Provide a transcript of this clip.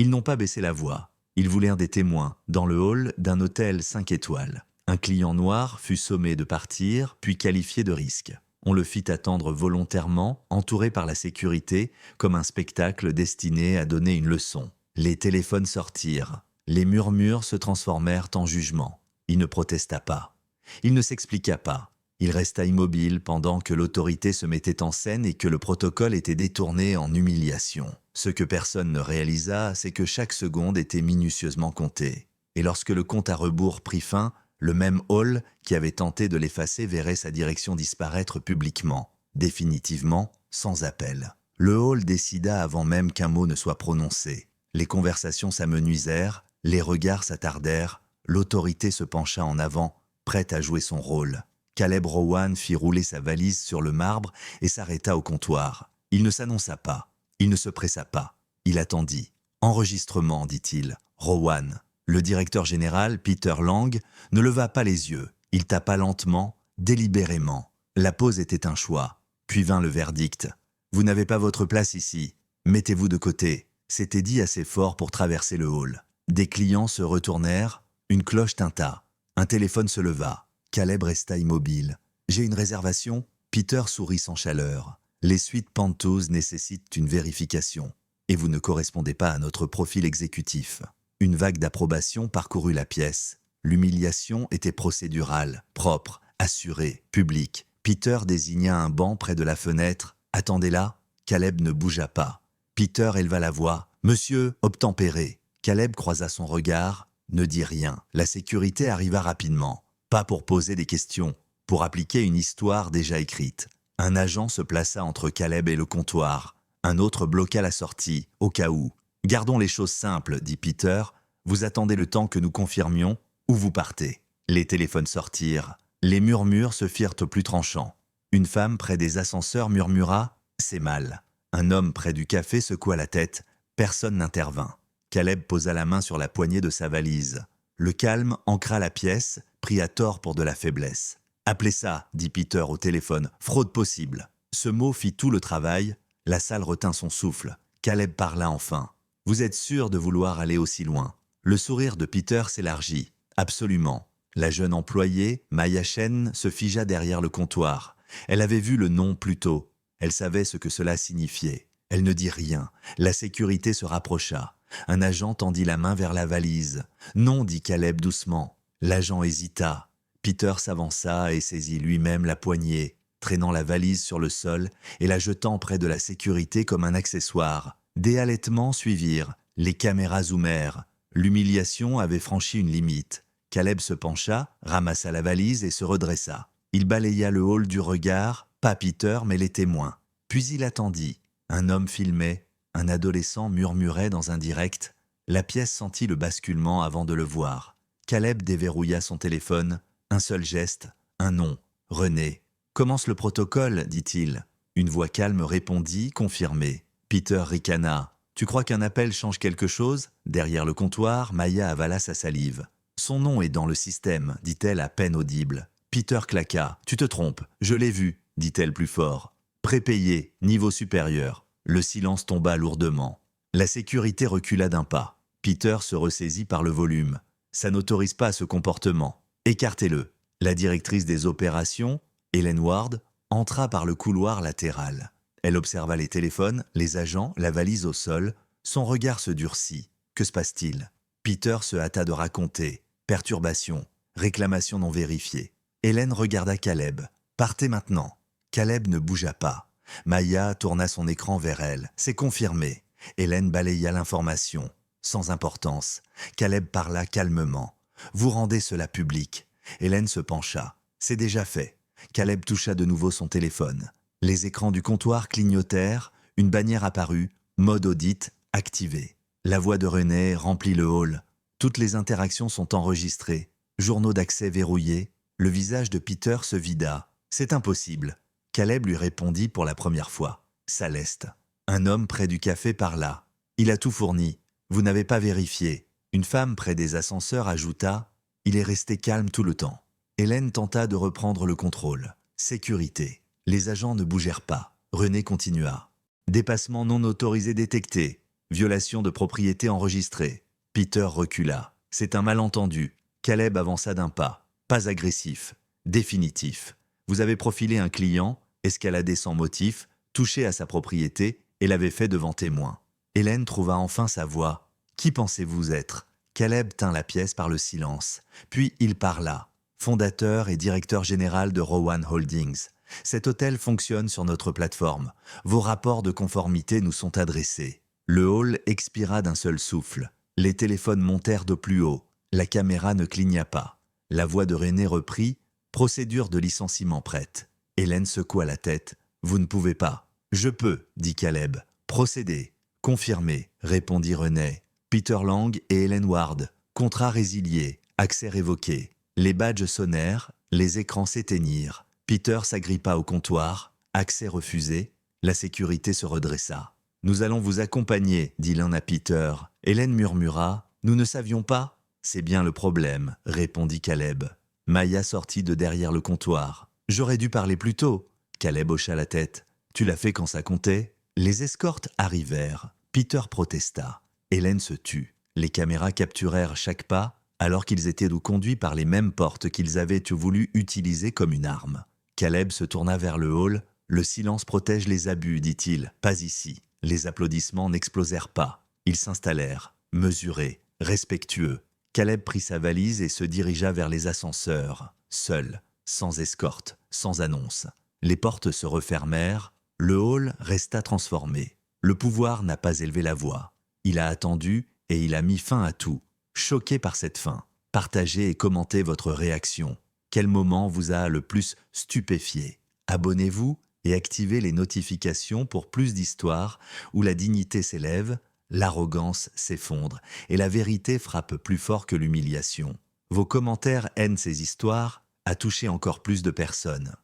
Ils n'ont pas baissé la voix. Ils voulèrent des témoins, dans le hall d'un hôtel 5 étoiles. Un client noir fut sommé de partir, puis qualifié de risque. On le fit attendre volontairement, entouré par la sécurité, comme un spectacle destiné à donner une leçon. Les téléphones sortirent. Les murmures se transformèrent en jugement. Il ne protesta pas. Il ne s'expliqua pas. Il resta immobile pendant que l'autorité se mettait en scène et que le protocole était détourné en humiliation. Ce que personne ne réalisa, c'est que chaque seconde était minutieusement comptée. Et lorsque le compte à rebours prit fin, le même hall qui avait tenté de l'effacer verrait sa direction disparaître publiquement, définitivement, sans appel. Le hall décida avant même qu'un mot ne soit prononcé. Les conversations s'amenuisèrent, les regards s'attardèrent, l'autorité se pencha en avant, prête à jouer son rôle. Caleb Rowan fit rouler sa valise sur le marbre et s'arrêta au comptoir. Il ne s'annonça pas, il ne se pressa pas. Il attendit. « Enregistrement », dit-il. Rowan. Le directeur général, Peter Lang, ne leva pas les yeux. Il tapa lentement, délibérément. La pause était un choix. Puis vint le verdict. « Vous n'avez pas votre place ici. Mettez-vous de côté. » C'était dit assez fort pour traverser le hall. Des clients se retournèrent. Une cloche tinta. Un téléphone se leva. Caleb resta immobile. « J'ai une réservation ?» Peter sourit sans chaleur. « Les suites penteuses nécessitent une vérification. Et vous ne correspondez pas à notre profil exécutif. » Une vague d'approbation parcourut la pièce. L'humiliation était procédurale, propre, assurée, publique. Peter désigna un banc près de la fenêtre. « Attendez là !» Caleb ne bougea pas. Peter éleva la voix. « Monsieur, obtempéré !» Caleb croisa son regard, ne dit rien. La sécurité arriva rapidement. Pas pour poser des questions, pour appliquer une histoire déjà écrite. Un agent se plaça entre Caleb et le comptoir. Un autre bloqua la sortie, au cas où. « Gardons les choses simples, » dit Peter. « Vous attendez le temps que nous confirmions, ou vous partez. » Les téléphones sortirent. Les murmures se firent au plus tranchant. Une femme près des ascenseurs murmura « C'est mal ». Un homme près du café secoua la tête. Personne n'intervint. Caleb posa la main sur la poignée de sa valise. Le calme ancra la pièce, pris à tort pour de la faiblesse. « Appelez ça », dit Peter au téléphone, « fraude possible ». Ce mot fit tout le travail. La salle retint son souffle. Caleb parla enfin. « Vous êtes sûr de vouloir aller aussi loin ?» Le sourire de Peter s'élargit. « Absolument. » La jeune employée, Maya Chen, se figea derrière le comptoir. Elle avait vu le nom plus tôt. Elle savait ce que cela signifiait. Elle ne dit rien. La sécurité se rapprocha. Un agent tendit la main vers la valise. « Non », dit Caleb doucement. L'agent hésita. Peter s'avança et saisit lui-même la poignée, traînant la valise sur le sol et la jetant près de la sécurité comme un accessoire. Des halètements suivirent. Les caméras zoomèrent. L'humiliation avait franchi une limite. Caleb se pencha, ramassa la valise et se redressa. Il balaya le hall du regard, pas Peter mais les témoins. Puis il attendit. Un homme filmait, un adolescent murmurait dans un direct. La pièce sentit le basculement avant de le voir. Caleb déverrouilla son téléphone. Un seul geste, un nom. René. « Commence le protocole, dit-il. » Une voix calme répondit, confirmée. Peter ricana. « Tu crois qu'un appel change quelque chose ?» Derrière le comptoir, Maya avala sa salive. « Son nom est dans le système, » dit-elle à peine audible. Peter claqua. « Tu te trompes, je l'ai vu, » dit-elle plus fort. « Prépayé, niveau supérieur. » Le silence tomba lourdement. La sécurité recula d'un pas. Peter se ressaisit par le volume. « Ça n'autorise pas ce comportement. Écartez-le. » La directrice des opérations, Helen Ward, entra par le couloir latéral. Elle observa les téléphones, les agents, la valise au sol. Son regard se durcit. Que se passe-t-il? Peter se hâta de raconter. Perturbation, réclamation non vérifiée. Hélène regarda Caleb. « Partez maintenant. » Caleb ne bougea pas. Maya tourna son écran vers elle. « C'est confirmé. » Hélène balaya l'information. Sans importance. Caleb parla calmement. « Vous rendez cela public. » Hélène se pencha. « C'est déjà fait. » Caleb toucha de nouveau son téléphone. Les écrans du comptoir clignotèrent. Une bannière apparut. Mode audit activé. La voix de René remplit le hall. Toutes les interactions sont enregistrées. Journaux d'accès verrouillés. Le visage de Peter se vida. « C'est impossible. » Caleb lui répondit pour la première fois. « Ça leste. » Un homme près du café parla. « Il a tout fourni. Vous n'avez pas vérifié. » Une femme près des ascenseurs ajouta. « Il est resté calme tout le temps. » Hélène tenta de reprendre le contrôle. Sécurité. Les agents ne bougèrent pas. René continua. « Dépassement non autorisé détecté. Violation de propriété enregistrée. Peter recula. C'est un malentendu. Caleb avança d'un pas. Pas agressif. Définitif. Vous avez profilé un client, escaladé sans motif, touché à sa propriété et l'avez fait devant témoin. Hélène trouva enfin sa voix. Qui pensez-vous être? Caleb tint la pièce par le silence. Puis il parla. Fondateur et directeur général de Rowan Holdings. Cet hôtel fonctionne sur notre plateforme. Vos rapports de conformité nous sont adressés. Le hall expira d'un seul souffle. Les téléphones montèrent de plus haut. La caméra ne cligna pas. La voix de René reprit. Procédure de licenciement prête. Hélène secoua la tête. Vous ne pouvez pas. Je peux, dit Caleb. Procédez. Confirmé, répondit René. Peter Lang et Hélène Ward. Contrat résilié. Accès révoqué. Les badges sonnèrent. Les écrans s'éteignirent. Peter s'agrippa au comptoir. Accès refusé. La sécurité se redressa. Nous allons vous accompagner, dit l'un à Peter. Hélène murmura. Nous ne savions pas. C'est bien le problème, répondit Caleb. Maya sortit de derrière le comptoir. J'aurais dû parler plus tôt. Caleb hocha la tête. Tu l'as fait quand ça comptait? Les escortes arrivèrent. Peter protesta. Hélène se tut. Les caméras capturèrent chaque pas alors qu'ils étaient conduits par les mêmes portes qu'ils avaient voulu utiliser comme une arme. Caleb se tourna vers le hall. Le silence protège les abus, dit-il. Pas ici. Les applaudissements n'explosèrent pas. Ils s'installèrent, mesurés, respectueux. Caleb prit sa valise et se dirigea vers les ascenseurs, seul, sans escorte, sans annonce. Les portes se refermèrent, le hall resta transformé. Le pouvoir n'a pas élevé la voix. Il a attendu et il a mis fin à tout. Choqué par cette fin, partagez et commentez votre réaction. Quel moment vous a le plus stupéfié? Abonnez-vous et activez les notifications pour plus d'histoires où la dignité s'élève, l'arrogance s'effondre et la vérité frappe plus fort que l'humiliation. Vos commentaires aident ces histoires à toucher encore plus de personnes.